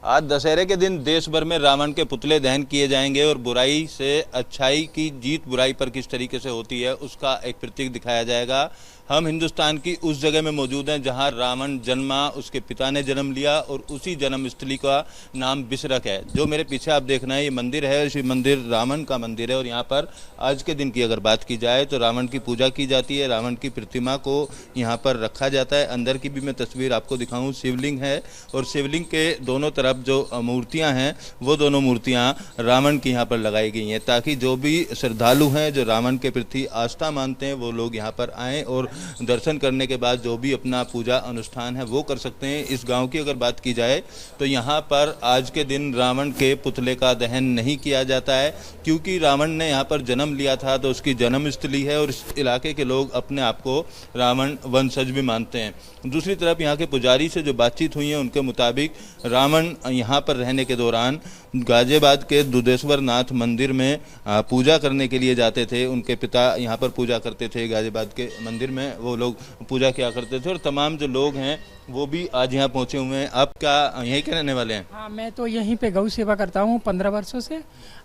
आज दशहरे के दिन देश भर में रावण के पुतले दहन किए जाएंगे और बुराई से अच्छाई की जीत बुराई पर किस तरीके से होती है उसका एक प्रतीक दिखाया जाएगा। हम हिंदुस्तान की उस जगह में मौजूद हैं जहां रावण जन्मा, उसके पिता ने जन्म लिया और उसी जन्मस्थली का नाम बिसरक है। जो मेरे पीछे आप देख रहे हैं ये मंदिर है, इसी मंदिर रावण का मंदिर है और यहाँ पर आज के दिन की अगर बात की जाए तो रावण की पूजा की जाती है, रावण की प्रतिमा को यहाँ पर रखा जाता है। अंदर की भी मैं तस्वीर आपको दिखाऊं, शिवलिंग है और शिवलिंग के दोनों तरफ जो मूर्तियां हैं वो दोनों मूर्तियां रावण की यहाँ पर लगाई गई हैं, ताकि जो भी श्रद्धालु हैं जो रावण के प्रति आस्था मानते हैं वो लोग यहाँ पर आएँ और दर्शन करने के बाद जो भी अपना पूजा अनुष्ठान है वो कर सकते हैं। इस गांव की अगर बात की जाए तो यहाँ पर आज के दिन रावण के पुतले का दहन नहीं किया जाता है, क्योंकि रावण ने यहाँ पर जन्म लिया था तो उसकी जन्मस्थली है और इस इलाके के लोग अपने आप को रावण वंशज भी मानते हैं। दूसरी तरफ यहाँ के पुजारी से जो बातचीत हुई है उनके मुताबिक रावण यहाँ पर रहने के दौरान गाजियाबाद के दुधेश्वर नाथ मंदिर में पूजा करने के लिए जाते थे। उनके पिता यहाँ पर पूजा करते थे, गाजियाबाद के मंदिर में वो लोग पूजा किया करते थे और तमाम जो लोग हैं वो भी आज यहाँ पहुँचे हुए हैं। आप क्या यहीं के रहने वाले हैं? हाँ, मैं तो यहीं पे गौ सेवा करता हूँ 15 वर्षों से।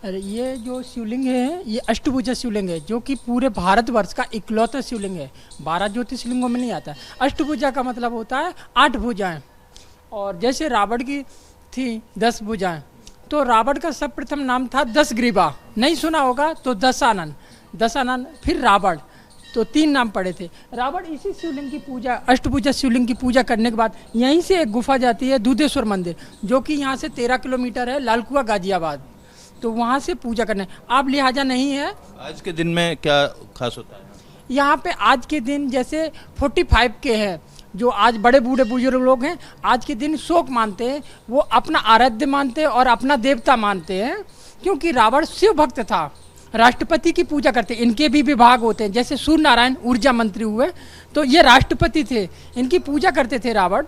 ये जो शिवलिंग है ये अष्टभुजा शिवलिंग है, जो कि पूरे भारतवर्ष का इकलौता शिवलिंग है। 12 ज्योतिर्लिंगों में नहीं आता है। अष्टभुजा का मतलब होता है 8 भुजाएं, और जैसे रावण की थी 10 भुजाएं, तो रावण का सर्वप्रथम नाम था दशग्रीवा, नहीं सुना होगा तो दशानन, फिर रावण, तो 3 नाम पड़े थे। रावण इसी शिवलिंग की पूजा, अष्टभुजा शिवलिंग की पूजा करने के बाद यहीं से एक गुफा जाती है दुधेश्वर मंदिर, जो कि यहाँ से 13 किलोमीटर है, लालकुआ गाजियाबाद, तो वहाँ से पूजा करने आप लिहाजा नहीं है। आज के दिन में क्या खास होता है यहाँ पे? आज के दिन जैसे 45 के हैं जो आज बड़े बूढ़े बुजुर्ग लोग हैं, आज के दिन शोक मानते हैं, वो अपना आराध्य मानते हैं और अपना देवता मानते हैं, क्योंकि रावण शिव भक्त था। राष्ट्रपति की पूजा करते हैं, इनके भी विभाग होते हैं, जैसे सूर्य नारायण ऊर्जा मंत्री हुए तो ये राष्ट्रपति थे, इनकी पूजा करते थे रावण,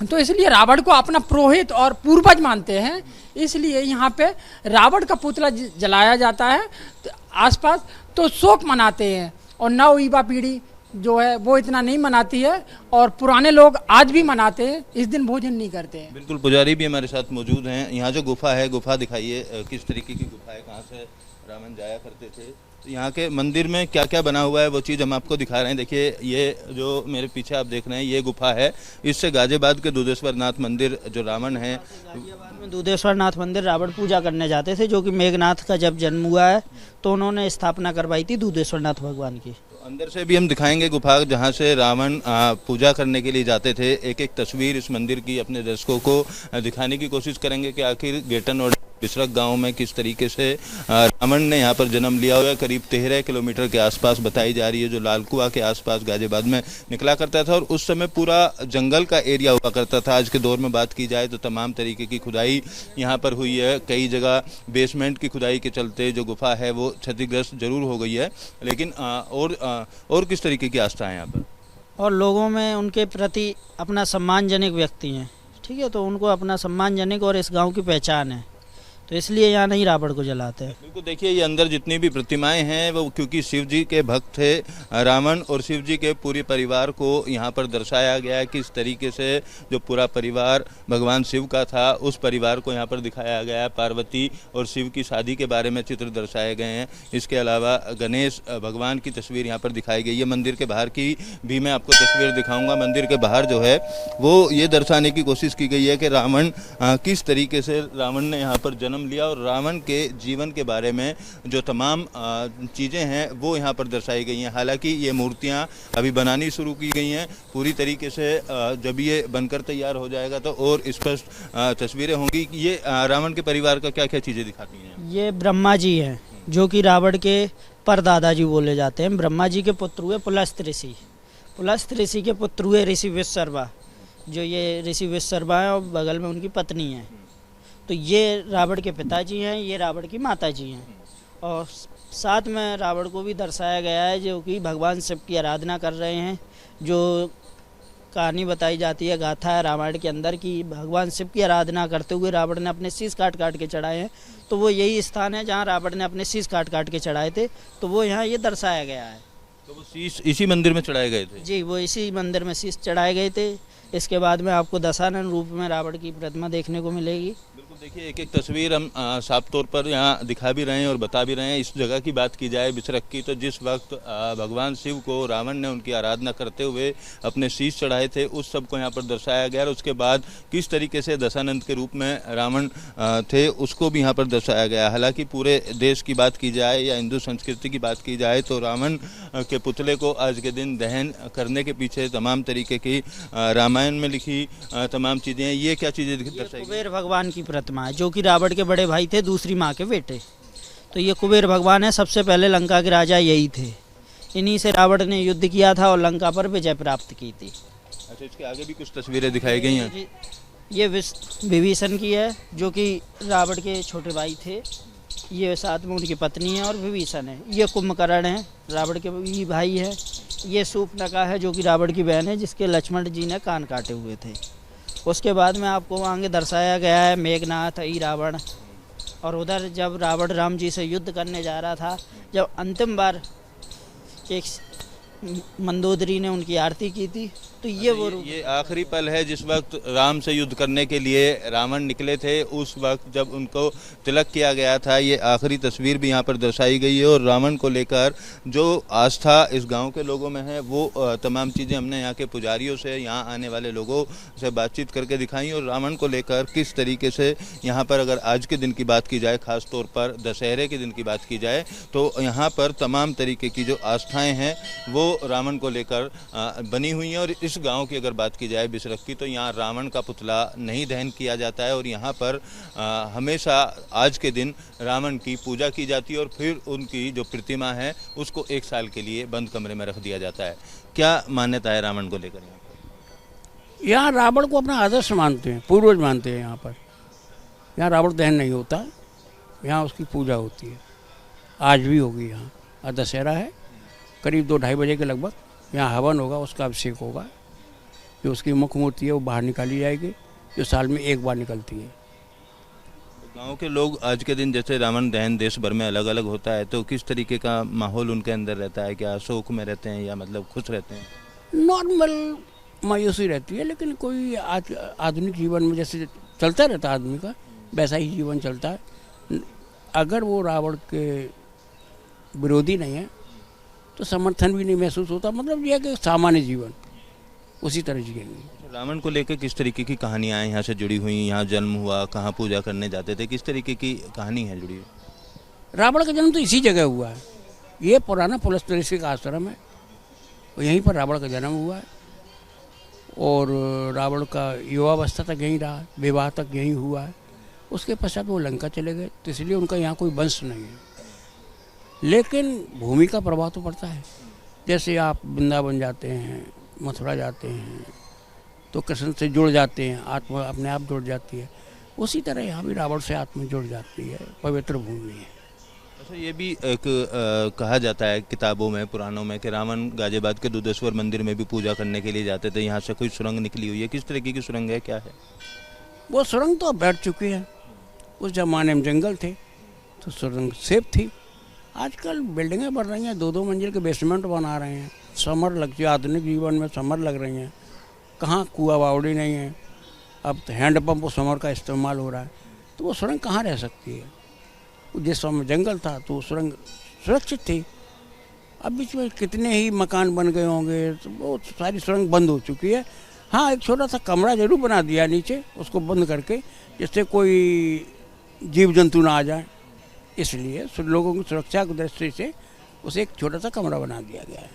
तो इसलिए रावण को अपना पुरोहित और पूर्वज मानते हैं। इसलिए यहाँ पे रावण का पुतला जलाया जाता है तो आसपास, तो शोक मनाते हैं। और नव युवा पीढ़ी जो है वो इतना नहीं मनाती है, और पुराने लोग आज भी मनाते हैं, इस दिन भोजन नहीं करते हैं। बिल्कुल, पुजारी भी हमारे साथ मौजूद हैं। यहाँ जो गुफा है, गुफा दिखाइए किस तरीके की गुफा है, कहाँ से रावण जाया करते थे, तो यहाँ के मंदिर में क्या क्या बना हुआ है वो चीज़ हम आपको दिखा रहे हैं। देखिए ये जो मेरे पीछे आप देख रहे हैं ये गुफा है, इससे गाजियाबाद के दुधेश्वर नाथ मंदिर जो रावण है, गाजियाबाद में दुधेश्वर नाथ मंदिर रावण पूजा करने जाते थे, जो कि मेघनाथ का जब जन्म हुआ है तो उन्होंने स्थापना करवाई थी दुधेश्वर नाथ भगवान की। अंदर से भी हम दिखाएंगे गुफा जहाँ से रावण पूजा करने के लिए जाते थे। एक एक तस्वीर इस मंदिर की अपने दर्शकों को दिखाने की कोशिश करेंगे कि आखिर गेटन और बिसरक गांव में किस तरीके से रावण ने यहाँ पर जन्म लिया हुआ है। करीब 13 किलोमीटर के आसपास बताई जा रही है, जो लालकुआ के आसपास गाजियाबाद में निकला करता था और उस समय पूरा जंगल का एरिया हुआ करता था। आज के दौर में बात की जाए तो तमाम तरीके की खुदाई यहाँ पर हुई है, कई जगह बेसमेंट की खुदाई के चलते जो गुफा है वो क्षतिग्रस्त जरूर हो गई है, लेकिन और किस तरीके की आस्था है यहाँ पर? और लोगों में उनके प्रति अपना सम्मानजनक व्यक्ति हैं, ठीक है, तो उनको अपना सम्मानजनक और इस गांव की पहचान है, तो इसलिए यहाँ नहीं रावण को जलाते हैं। बिल्कुल, देखिए ये अंदर जितनी भी प्रतिमाएं हैं वो क्योंकि शिव जी के भक्त थे रावण, और शिव जी के पूरे परिवार को यहाँ पर दर्शाया गया है। किस तरीके से जो पूरा परिवार भगवान शिव का था उस परिवार को यहाँ पर दिखाया गया है। पार्वती और शिव की शादी के बारे में चित्र दर्शाए गए हैं। इसके अलावा गणेश भगवान की तस्वीर यहाँ पर दिखाई गई है। मंदिर के बाहर की भी मैं आपको तस्वीर दिखाऊंगा। मंदिर के बाहर जो है वो ये दर्शाने की कोशिश की गई है कि रावण किस तरीके से रावण ने यहाँ पर जन्म लिया और रावण के जीवन के बारे में जो तमाम चीज़ें हैं वो यहाँ पर दर्शाई गई हैं। हालांकि ये मूर्तियाँ अभी बनानी शुरू की गई हैं, पूरी तरीके से जब ये बनकर तैयार हो जाएगा तो और स्पष्ट तस्वीरें होंगी। ये रावण के परिवार का क्या क्या चीज़ें दिखाती हैं? ये ब्रह्मा जी हैं, जो कि रावण के परदादाजी बोले जाते हैं। ब्रह्मा जी के पुत्र हुए पुलस्त्य ऋषि, पुलस्त्य ऋषि के पुत्र हुए ऋषि विश्वकर्मा, जो ये ऋषि विश्वकर्मा है और बगल में उनकी पत्नी है, तो ये रावण के पिताजी हैं, ये रावण की माताजी हैं। और साथ में रावण को भी दर्शाया गया है जो कि भगवान शिव की आराधना कर रहे हैं। जो कहानी बताई जाती है, गाथा है रामायण के अंदर की भगवान शिव की आराधना करते हुए रावण ने अपने शीश काट काट के चढ़ाए हैं, तो वो यही स्थान है जहाँ रावण ने अपने शीश काट काट के चढ़ाए थे, तो वो यहाँ ये दर्शाया गया है। तो वो शीश इसी मंदिर में चढ़ाए गए थे? जी, वो इसी मंदिर में शीश चढ़ाए गए थे। इसके बाद में आपको दशानन रूप में रावण की प्रतिमा देखने को मिलेगी। बिल्कुल, देखिए एक एक तस्वीर हम साफ तौर पर यहाँ दिखा भी रहे हैं और बता भी रहे हैं। इस जगह की बात की जाए बिसरख की, तो जिस वक्त भगवान शिव को रावण ने उनकी आराधना करते हुए अपने शीश चढ़ाए थे, उस सब को यहाँ पर दर्शाया गया। और उसके बाद किस तरीके से दशानंद के रूप में रावण थे उसको भी यहाँ पर दर्शाया गया। हालांकि पूरे देश की बात की जाए या हिंदू संस्कृति की बात की जाए तो रावण के पुतले को आज के दिन दहन करने के पीछे तमाम तरीके की रामायण में लिखी तमाम चीज़ें हैं। ये क्या चीज़ें दर्शाई? कुबेर भगवान की प्रतिमा है, जो कि रावण के बड़े भाई थे, दूसरी माँ के बेटे। तो ये कुबेर भगवान है, सबसे पहले लंका के राजा यही थे। इन्हीं से रावण ने युद्ध किया था और लंका पर विजय प्राप्त की थी। अच्छा, इसके आगे भी कुछ तस्वीरें दिखाई गई हैं। ये विभीषण की है, जो कि रावण के छोटे भाई थे। ये साथ में उनकी पत्नी है और विभीषण है। ये कुंभकर्ण है, रावण के भी भाई है। ये शूर्पणखा है, जो कि रावण की बहन है, जिसके लक्ष्मण जी ने कान काटे हुए थे। उसके बाद में आपको आगे दर्शाया गया है मेघनाथ ई रावण। और उधर जब रावण राम जी से युद्ध करने जा रहा था, जब अंतिम बार एक मंदोदरी ने उनकी आरती की थी, तो ये आखिरी पल है जिस वक्त राम से युद्ध करने के लिए रावण निकले थे। उस वक्त जब उनको तिलक किया गया था, ये आखिरी तस्वीर भी यहाँ पर दर्शाई गई है। और रावण को लेकर जो आस्था इस गांव के लोगों में है, वो तमाम चीज़ें हमने यहाँ के पुजारियों से, यहाँ आने वाले लोगों से बातचीत करके दिखाई। और रावण को लेकर किस तरीके से यहाँ पर अगर आज के दिन की बात की जाए, ख़ास तौर पर दशहरे के दिन की बात की जाए, तो यहाँ पर तमाम तरीके की जो आस्थाएँ हैं वो रावण को लेकर बनी हुई हैं। और इस गांव की अगर बात की जाए बिसरख की, तो यहाँ रावण का पुतला नहीं दहन किया जाता है और यहाँ पर हमेशा आज के दिन रावण की पूजा की जाती है और फिर उनकी जो प्रतिमा है उसको 1 साल के लिए बंद कमरे में रख दिया जाता है। क्या मान्यता है रावण को लेकर? यहाँ रावण को अपना आदर्श मानते हैं, पूर्वज मानते हैं। यहाँ रावण दहन नहीं होता, यहाँ उसकी पूजा होती है। आज भी होगी यहाँ, आज दशहरा है, करीब 2-2:30 बजे के लगभग यहाँ हवन होगा, उसका अभिषेक होगा। जो उसकी मुख्य मूर्ति है वो बाहर निकाली जाएगी, जो साल में 1 बार निकलती है। गांव के लोग आज के दिन, जैसे रावण दहन देश भर में अलग अलग होता है, तो किस तरीके का माहौल उनके अंदर रहता है? क्या शोक में रहते हैं या मतलब खुश रहते हैं? नॉर्मल मायूसी रहती है, लेकिन कोई आज आधुनिक जीवन में जैसे चलता रहता है आदमी का, वैसा ही जीवन चलता है। अगर वो रावण के विरोधी नहीं है तो समर्थन भी नहीं महसूस होता। मतलब यह कि सामान्य जीवन उसी तरह जिएंगे। रावण को लेकर किस तरीके की कहानियाँ यहाँ से जुड़ी हुई? यहाँ जन्म हुआ, कहाँ पूजा करने जाते थे, किस तरीके की कहानी है जुड़ी हुई? रावण का जन्म तो इसी जगह हुआ है। ये पुराना पुलस्त्य का आश्रम है, यहीं पर रावण का जन्म हुआ है। और रावण का युवावस्था तक यहीं रहा, विवाह तक यहीं हुआ है। उसके पश्चात वो लंका चले गए, तो इसलिए उनका यहाँ कोई वंश नहीं है। लेकिन भूमि का प्रभाव तो पड़ता है। जैसे आप वृंदावन जाते हैं, मथुरा जाते हैं, तो कृष्ण से जुड़ जाते हैं, आत्मा अपने आप जुड़ जाती है। उसी तरह यहाँ भी रावण से आत्मा जुड़ जाती है, पवित्र भूमि है। अच्छा, ये भी एक कहा जाता है किताबों में, पुराणों में, कि रावण गाजियाबाद के दुधेश्वर मंदिर में भी पूजा करने के लिए जाते थे। यहाँ से कोई सुरंग निकली हुई है, किस तरीके की सुरंग है, क्या है वो सुरंग? तो अब बैठ चुकी है। उस जमाने में जंगल थे तो सुरंग सेफ थी। आजकल बिल्डिंगें बन रही हैं, 2-2 मंजिल के बेसमेंट बना रहे हैं, समर लगती है। आधुनिक जीवन में समर लग रही हैं, कहाँ कुआ बावड़ी नहीं है। अब तो हैंडपम्प समर का इस्तेमाल हो रहा है, तो वो सुरंग कहाँ रह सकती है? जिस समय जंगल था तो सुरंग सुरक्षित थी। अब बीच में कितने ही मकान बन गए होंगे, तो वो सारी सुरंग बंद हो चुकी है। हाँ, एक छोटा सा कमरा जरूर बना दिया नीचे, उसको बंद करके, जिससे कोई जीव जंतु ना आ जाए। इसलिए लोगों की सुरक्षा की दृष्टि से उसे एक छोटा सा कमरा बना दिया गया है।